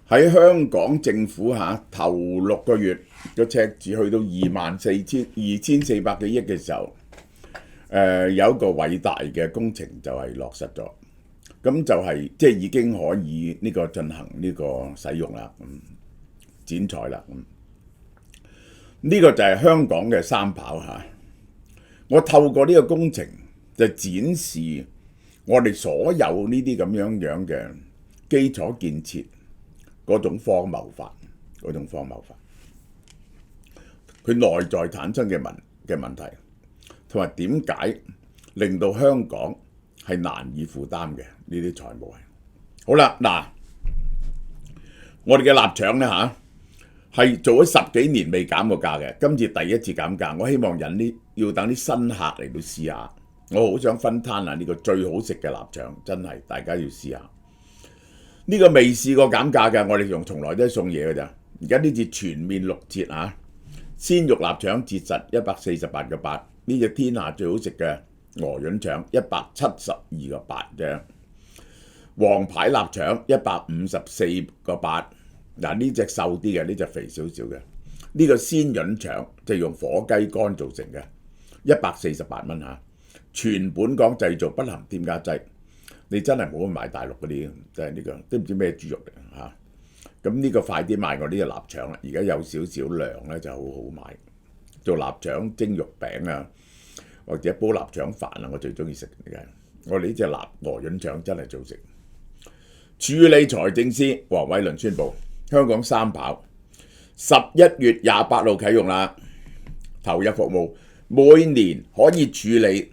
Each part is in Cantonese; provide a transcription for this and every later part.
喺香港政府頭6個月個赤字去到24,400幾億嘅時候，有一個偉大嘅工程就係落實咗，咁就係即係已經可以呢個進行呢個使用啦，剪彩啦，呢個就係香港嘅三跑嚇。我透過呢個工程就展示我哋所有呢啲咁樣嘅基礎建設嗰種荒謬法，佢內在產生嘅問題，同埋點解令到香港係難以負擔嘅呢啲財務係。好啦，嗱，我哋嘅臘腸呢係做咗10幾年未減過價嘅，今次第一次減價，我希望要等啲新客嚟到試下，我好想分攤下呢個最好食嘅臘腸，真係大家要試下。呢個未試過減價嘅，我哋從來都係送嘢嘅咋。而家呢次全面6折鮮肉臘腸折實148個8，呢隻天下最好食嘅鵝潤腸172個8啫。黃牌臘腸154個8，嗱呢隻瘦啲嘅，呢隻肥少少嘅。呢個鮮潤腸就用火雞肝做成嘅，148蚊嚇，全本港製造，不含添加劑。你真係冇去買大陸嗰啲，真係呢個都唔知咩豬肉嚟嚇。咁呢個快啲買我呢隻臘腸啦，而家有少少量咧就好好買，做臘腸蒸肉餅啊，或者煲臘腸飯啊，我最中意食嘅。我哋呢隻鵝潤腸真係做食。處理財政司黃偉綸宣布，香港三跑11月28號啟用啦，投入服務，每年可以處理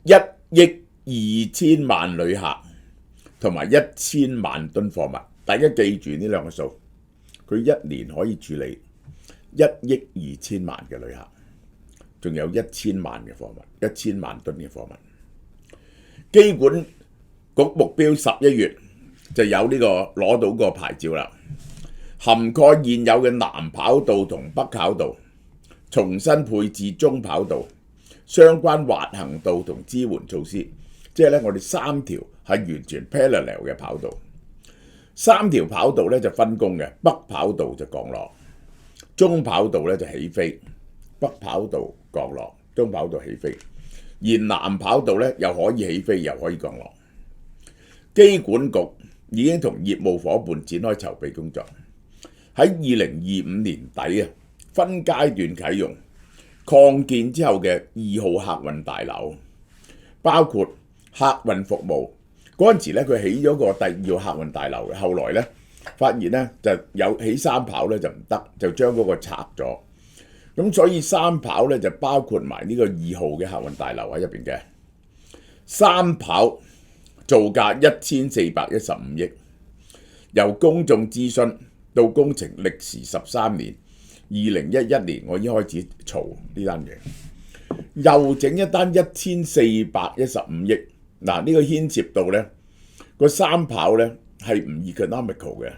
1億2千萬旅客同埋1000萬噸貨物。大家記住呢兩個數，佢一年可以處理1億2千萬嘅旅客，仲有1000萬嘅貨物，1000萬噸嘅貨物。機管局目標11月就有呢個攞到個牌照啦，涵蓋現有嘅南跑道同北跑道，重新配置中跑道，相關滑行道同支援措施，即係咧我哋3條係完全 parallel 嘅跑道。3條跑道咧就分工嘅，北跑道就降落，中跑道咧就起飛，北跑道降落，中跑道起飛，而南跑道咧又可以起飛又可以降落。機管局已經同業務夥伴展開籌備工作，喺2025年底分階段啟用擴建之後嘅2號客運大樓，包括客運服務。嗰陣時咧，佢起咗個第2號客運大樓嘅，後來咧發現咧就有起三跑咧就唔得，就將嗰個拆咗。咁所以三跑咧就包括埋呢個2號嘅客運大樓喺入邊嘅。三跑造價1415億，由公眾諮詢到工程歷時13年。2011年我已經開始嘈呢單嘢，又整一單1415億。嗱，呢個牽涉到咧個三跑咧係唔 economical 嘅，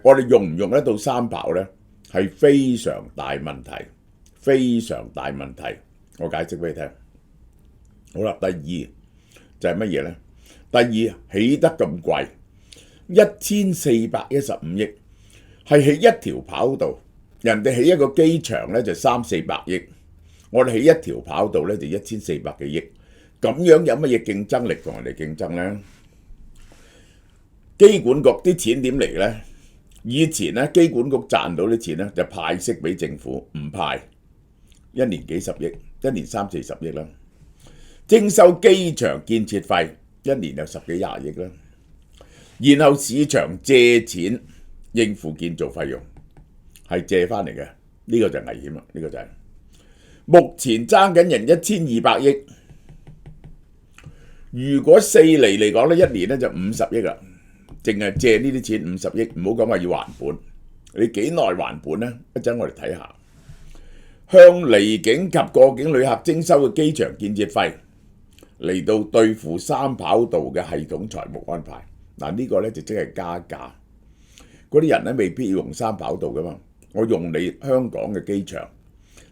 我哋用唔用得到三跑咧係非常大問題，非常大問題。我解釋俾你聽。好啦，第二就係乜嘢咧？第二起得咁貴，1415億係起一條跑道，人哋起一個機場咧就300-400億，我哋起一條跑道咧就1400幾億。咁樣有乜嘢競爭力同人哋競爭呢？機管局啲錢點嚟呢？以前咧機管局賺到啲錢咧就派息俾政府，唔派，一年幾十億，一年30-40億啦。徵收機場建設費，一年有10幾20億啦。然後市場借錢應付建造費用，係借翻嚟嘅，呢個就危險啦。呢個就係目前爭緊人1200億。如果4厘嚟講咧，一年咧就50億啦，淨係借呢啲錢50億，唔好講話要還本，你幾耐還本呢？一陣我哋睇下，向離境及過境旅客徵收嘅機場建設費嚟到對付三跑道嘅系統財務安排。嗱，呢個咧就即係加價，嗰啲人咧未必要用三跑道噶嘛，我用你香港嘅機場，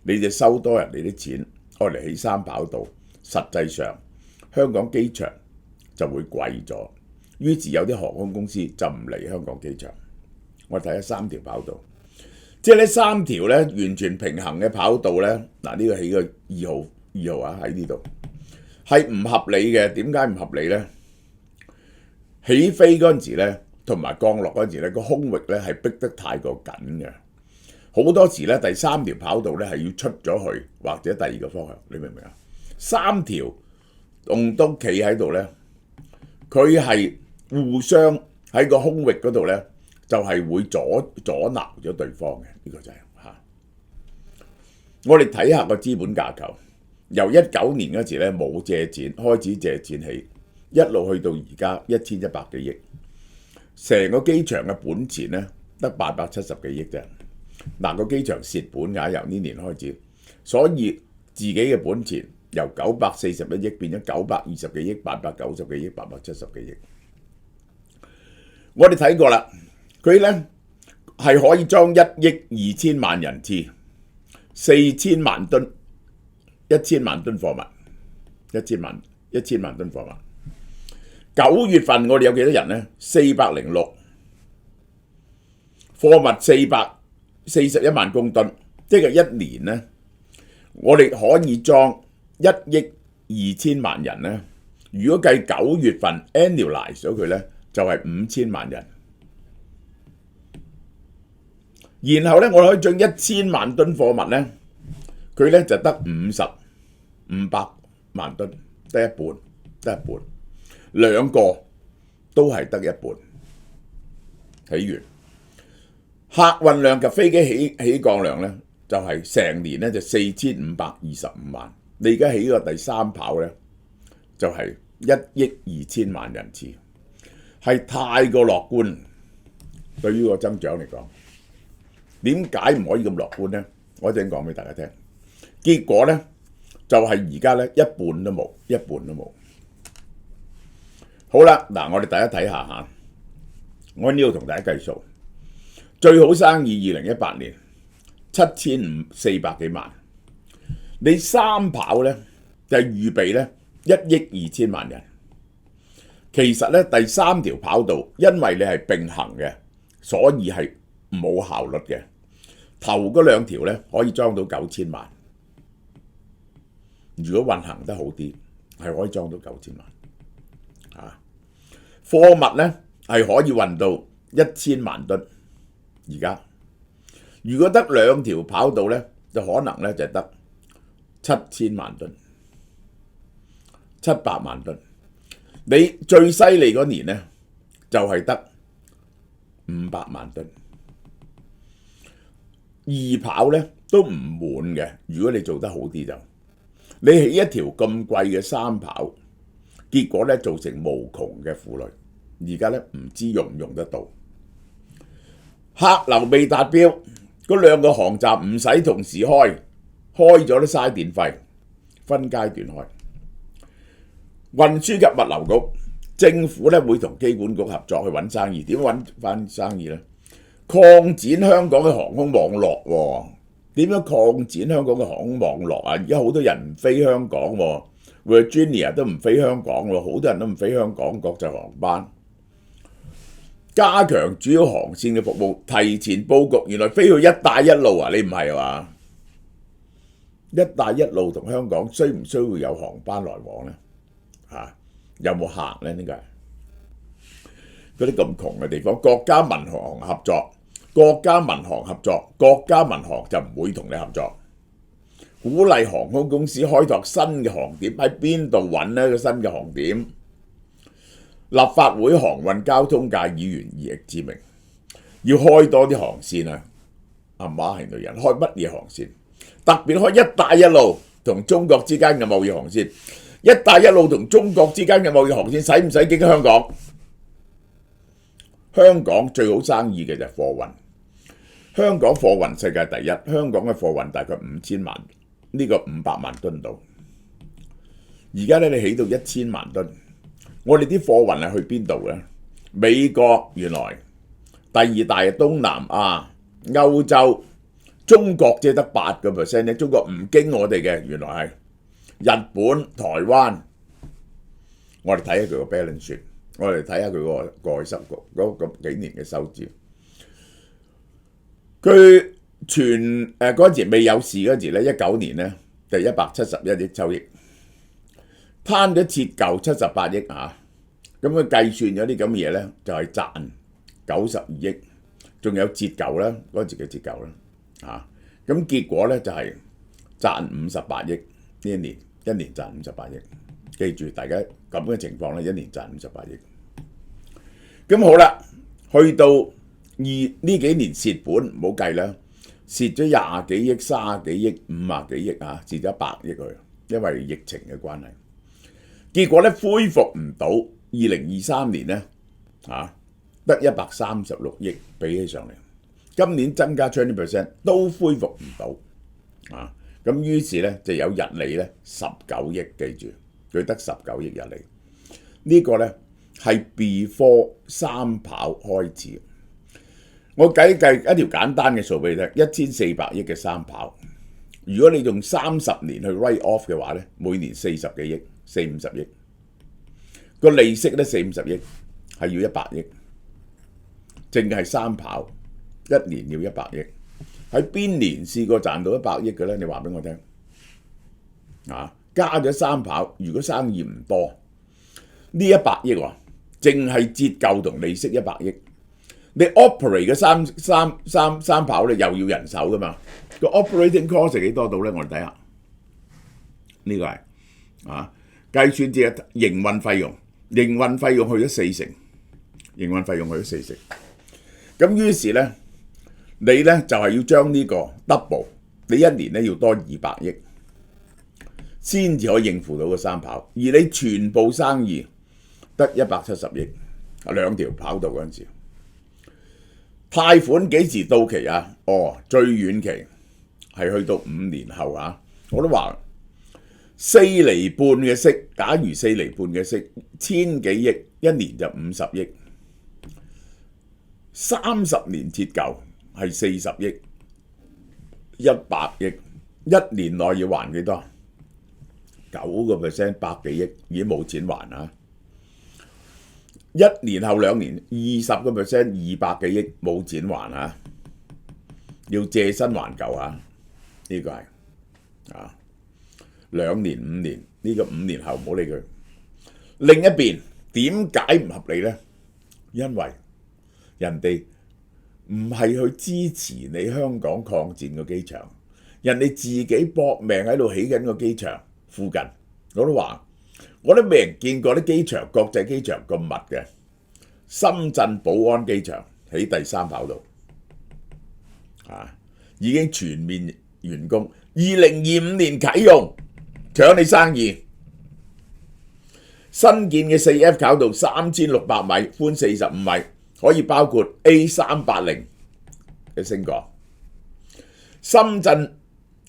你就收多人哋啲錢，愛嚟起三跑道，實際上香港機場就會貴咗，於是有啲航空公司就唔嚟香港機場。我睇下三條跑道，即係呢三條咧完全平衡嘅跑道咧，嗱呢個起個二號啊喺呢度係唔合理嘅。點解唔合理咧？起飛嗰陣時咧，同埋降落嗰陣時咧，個空域咧係逼得太過緊嘅。好多時咧，第三條跑道咧係要出咗去或者第二個方向，你明唔明啊？三條棟都企喺度咧，佢係互相喺個空域嗰度咧，就係會阻撓咗對方嘅。呢個就係嚇。我哋睇下個資本架構，由19年嗰時咧冇借錢，開始借錢起，一路去到而家1100幾億，成個機場嘅本錢咧得870幾億啫。嗱，個機場蝕本㗎，由呢年開始，所以自己嘅本錢由941億變咗920幾億、890幾億、870幾億。我哋睇過啦，佢咧係可以裝1億2000萬人次，4000萬噸，1000萬噸貨物，1000萬噸貨物。9月份我哋有幾多人咧？406，貨物441萬公噸，即係一年咧，我哋可以裝1億2000萬人咧。如果計9月份 annualize 咗佢咧，就係5000萬人。然後咧，我哋可以將1000萬噸貨物咧，佢咧就得500萬噸，得一半，兩個都係得一半。起完。客運量及飛機起降量咧，就係成年咧就4525萬。你而家起個第三跑咧，就係1億2000萬人次，係太過樂觀。對於個增長嚟講，點解唔可以咁樂觀咧？我一陣講俾大家聽。結果咧就係而家咧一半都冇。好啦，嗱，我哋大家睇下嚇，我喺呢度同大家計數。最好生意2018年7400幾萬，你三跑咧就係預備咧1億2000萬人。其實咧第三條跑道因為你係並行嘅，所以係冇效率嘅。頭嗰兩條咧可以裝到9000萬，如果運行得好啲，係可以裝到9000萬。啊，貨物咧係可以運到1000萬噸。而家如果得兩條跑道咧，就可能咧就得7000萬噸、700萬噸。你最犀利嗰年咧，就係得500萬噸。二跑咧都唔滿嘅，如果你做得好啲就，你起一條咁貴嘅三跑，結果咧造成無窮嘅負累。而家咧唔知用唔用得到。客流未達標，嗰兩個航站唔使同時開咗都嘥電費，分階段開。運輸及物流局、政府咧會同機管局合作去揾生意，點揾翻生意咧？擴展香港嘅航空網絡喎，點樣擴展香港嘅航空網絡啊？而家好多人唔飛香港喎 ，Virginia 都唔飛香港喎，好多人都唔飛香港國際航班。加強主要航線嘅服務，提前佈局。原來飛去一帶一路啊？你唔係嘛？一帶一路同香港需唔需要有航班來往咧？有冇客咧？點解？嗰啲咁窮嘅地方，國家民航合作，國家民航就唔會同你合作。鼓勵航空公司開拓新嘅航點，喺邊度揾呢個新嘅航點？立法會航運交通界議員易志明要開多啲航線啊！阿媽係女人，開乜嘢航線？特別開一帶一路同中國之間嘅貿易航線。一帶一路同中國之間嘅貿易航線使唔使經香港？香港最好生意嘅就係貨運。香港貨運世界第一，香港嘅貨運大概5000萬，呢個500萬噸度。而家咧你起到1000萬噸。我哋啲貨運係去邊度咧？美國原來第二大係東南亞、歐洲，中國只係得8%咧。中國唔經我哋嘅，原來係日本、台灣。我哋睇下佢個 balance sheet，我哋睇下佢個過去嗰幾年嘅收支。佢嗰陣時未有事嗰陣時咧，19年咧就171億收益，攤咗折舊78億啊！咁佢計算咗啲咁嘅嘢咧，就係賺92億，仲有折舊啦，嗰陣時嘅折舊啦啊！咁結果咧就係賺58億呢一年賺58億。記住大家咁嘅情況咧，一年賺58億。咁好啦，去到呢幾年蝕本唔好計啦，蝕咗20幾億、30幾億、50幾億啊，蝕咗100億佢，因為疫情嘅關係。結果咧恢復唔到，2023年咧得136億比起上嚟，今年增加20% 都恢復唔到啊！咁於是咧就有日利咧19億，記住佢得19億日利。呢個咧係 before 三跑開始。我計一條簡單嘅數俾你聽，1400億嘅三跑，如果你用30年去 write off 嘅話咧，每年40幾億、40-50億，個利息咧40-50億，係要100億，淨係三跑一年要100億。喺邊年試過賺到100億嘅咧？你話俾我聽啊！加咗三跑，如果生意唔多，呢100億喎，淨係折舊同利息100億。你 operate 嘅三跑咧又要人手噶嘛？個 operating cost 係幾多度咧？我哋睇下，呢個係計算至營運費用，營運費用去咗40%，營運費用去咗40%。咁於是咧，你咧就係要將呢個 double， 你一年咧要多200億，先至可以應付到個三跑。而你全部生意得170億，兩條跑道嗰陣時。貸款幾時到期啊？最遠期係去到5年後啊！我都話4厘半嘅息，假如4厘半嘅息，1000幾億，一年就50億，30年折舊係40億，100億，一年內要還幾多？9%，百幾億已經冇錢還啊！一年後2年20%，200幾億冇錢還啊！要借新還舊啊！呢個係2年5年，呢個5年後唔好理佢。另一邊點解唔合理呢？因為人哋唔係去支持你香港抗戰嘅機場，人哋自己搏命喺度起緊個機場附近。我都話，我都未人見過啲機場，國際機場咁密嘅。深圳寶安機場喺第三跑道，已經全面完工，2025年啟用，搶你生意。新建嘅4F 跑道3600米，寬45米，可以包括 A380嘅升降。深圳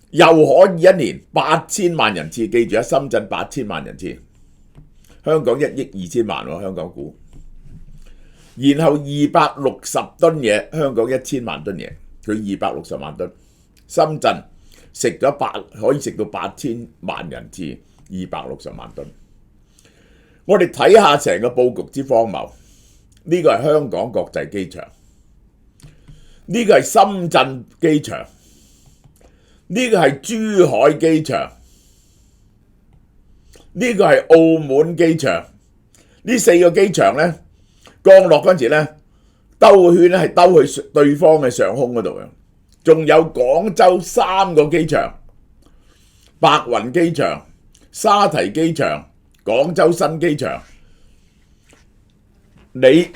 又可以一年8000萬人次，記住啊，深圳8000萬人次，香港1億2千萬喎，香港估。然後260噸嘢，香港1000萬噸嘢，佢260萬噸。深圳可以食到8000萬人次，260萬噸。我哋睇下成個佈局之荒謬。呢個係香港國際機場，呢個係深圳機場，呢個係珠海機場，呢個係澳門機場。呢4個機場呢，降落嗰陣時咧，兜個圈咧係兜去對方嘅上空嗰度嘅。仲有廣州3個機場，白雲機場、沙堤機場、廣州新機場。你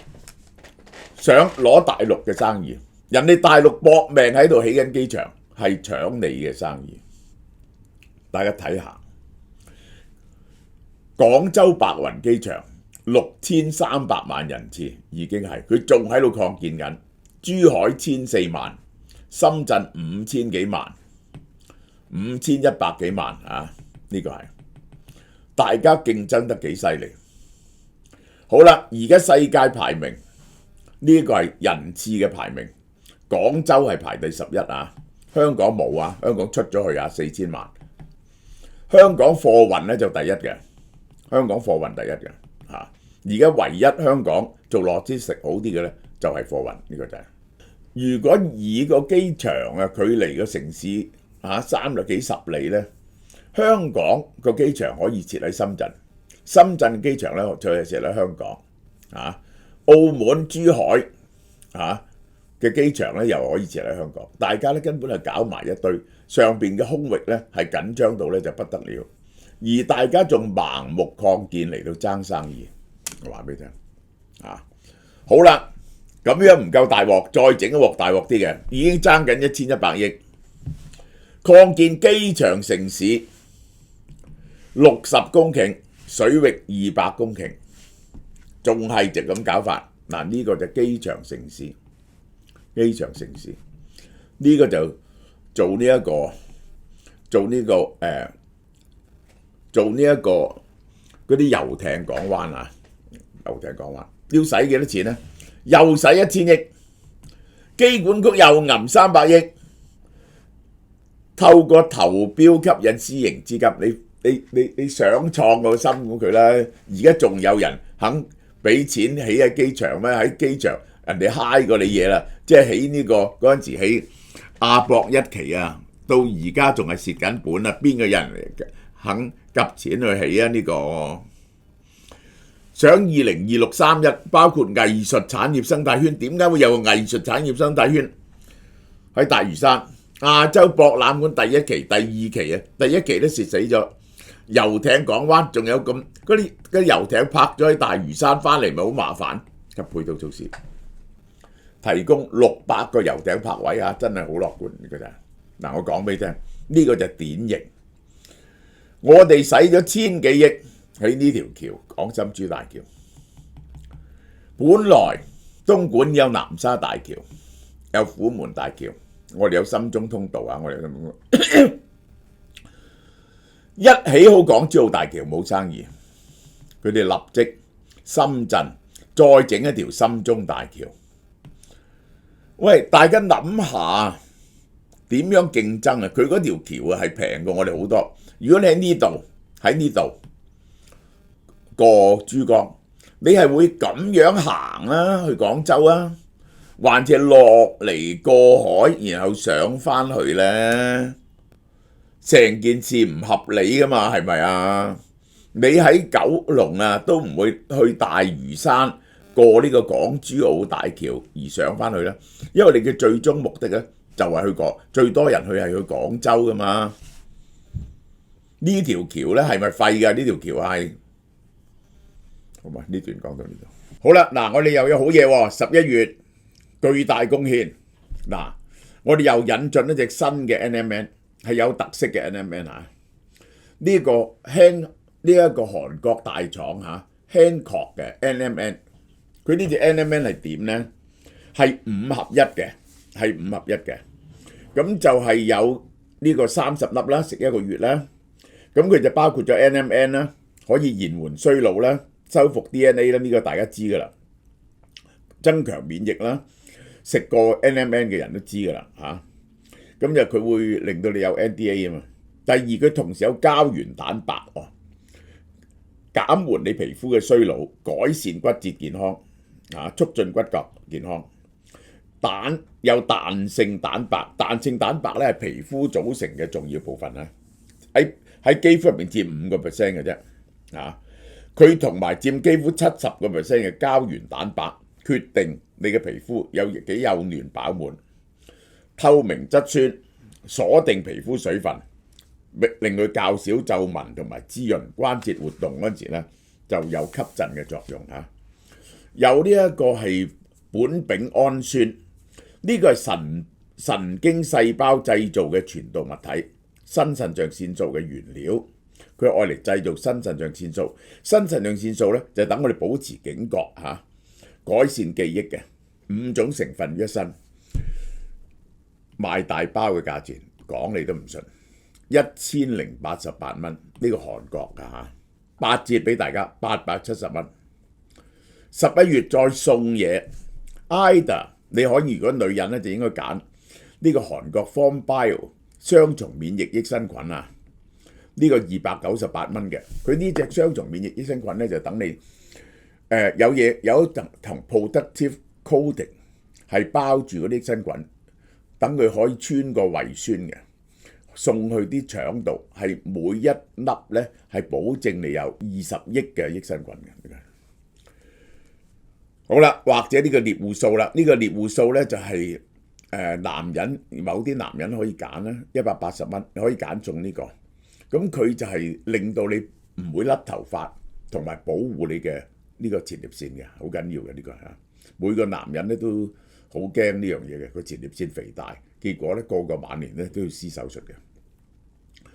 想攞大陸嘅生意，人哋大陸搏命喺度起緊機場，係搶你嘅生意。大家睇下，廣州白雲機場6300萬人次已經係，佢仲喺度擴建緊。珠海1400萬，深圳5000幾萬，5100幾萬啊！呢個係大家競爭得幾犀利。好啦，而家世界排名呢個係人次嘅排名，廣州係排第11啊，香港冇啊，香港出咗去啊，4000萬。香港貨運咧就第一嘅，香港貨運第一嘅嚇。而家唯一香港做logistics好啲嘅咧就係貨運，呢個就係。如果以個機場距離個城市30幾40里呢，香港個機場可以設喺深圳，深圳機場呢就係設喺香港澳門、珠海嘅機場呢又可以設喺香港，大家呢根本係搞埋一堆，上邊嘅空域呢係緊張到呢就不得了，而大家仲盲目擴建嚟到爭生意，我話俾你聽好啦。咁樣唔夠大鑊，再整一鑊大鑊啲嘅，已經爭緊1100億，擴建機場城市60公頃，水域200公頃，仲係直咁搞法。嗱，呢個就機場城市，機場城市呢個就做呢一個嗰啲遊艇港灣遊艇港灣要使幾多錢呢？又使1000億，機管局又揞300億，透過投標吸引私營資金，你想創個新股佢啦。而家仲有人肯俾錢起喺機場咩？喺機場人哋嗨過你嘢啦，即係起呢個嗰陣時起亞博1期到而家仲係蝕緊本啊！邊個人肯夾錢去起呢個？想2026、31包括藝術產業生態圈，點解會有個藝術產業生態圈喺大嶼山？亞洲博覽館第1期、第2期第1期都蝕死咗。遊艇港灣仲有咁嗰啲遊艇泊咗喺大嶼山翻嚟，咪好麻煩。及配套措施，提供600個遊艇泊位真係好樂觀嘅咋。嗱，我講俾你聽，呢個就係典型。我哋使咗1000幾億。喺呢條橋港深珠大橋，本來東莞有南沙大橋，有虎門大橋，我哋有深中通道我哋一起好港珠澳大橋冇生意，佢哋立即深圳再整一條深中大橋。喂，大家諗下點樣競爭佢嗰條橋係平過我哋好多。如果你喺呢度過珠江，你係會咁樣行去廣州還是落嚟過海然後上翻去呢？成件事唔合理噶嘛，係咪你喺九龍都唔會去大嶼山過呢個港珠澳大橋而上翻去啦，因為你嘅最終目的呢就係去最多人去係去廣州噶嘛。呢條橋呢係咪廢㗎？呢條橋係。好嘛，呢段講到呢度。好啦，嗱，我哋又有好嘢喎，11月巨大貢獻。嗱，我哋又引進一隻新嘅 NMN， 係有特色嘅 NMN 呢個韓國大廠Hancock 嘅 NMN， 佢呢隻 NMN 係點呢？係5合1嘅，係5合1嘅。咁就係有呢個30粒啦，食1個月啦。咁佢就包括咗 NMN 啦，可以延緩衰老啦。修復 DNA 啦，呢個大家知噶啦，增強免疫啦，食過 NMN 嘅人都知噶啦咁就佢會令到你有 NDA 啊嘛。第二，佢同時有膠原蛋白減緩你皮膚嘅衰老，改善骨節健康促進骨骼健康。有彈性蛋白，彈性蛋白咧係皮膚組成嘅重要部分喺肌膚入面佔5% 嘅啫佢同埋佔肌膚70% 嘅膠原蛋白，決定你嘅皮膚有幾幼嫩飽滿、透明質酸，鎖定皮膚水分，令佢較少皺紋同埋滋潤關節活動嗰陣時咧，就有吸震嘅作用有呢一個係苯丙胺酸，呢個係神經細胞製造嘅傳導物體，新腎上腺素嘅原料。佢愛嚟製造新腎上腺素，新腎上腺素咧就等我哋保持警覺改善記憶嘅5種成分於一身，賣大包嘅價錢講你都唔信，1088蚊，呢個韓國8折俾大家870蚊。11月再送嘢 ，IDA 你可以，如果女人咧就應該揀呢個韓國 FormBio 雙重免疫益生菌呢個298蚊嘅。佢呢隻雙重免疫益生菌咧就等你有一層同 protective coating 係包住嗰啲益生菌，等佢可以穿過胃酸嘅，送去啲腸度，係每一粒咧係保證你有20億嘅益生菌嘅。好啦，或者呢個獵戶素啦，呢個獵戶素咧就係男人某啲男人可以揀啦，180蚊你可以揀中呢個，咁佢就係令到你唔會甩頭髮，同埋保護你嘅呢個前列腺嘅，好緊要嘅呢個嚇。每個男人咧都好驚呢樣嘢嘅，個前列腺肥大，結果咧個晚年咧都要施手術嘅。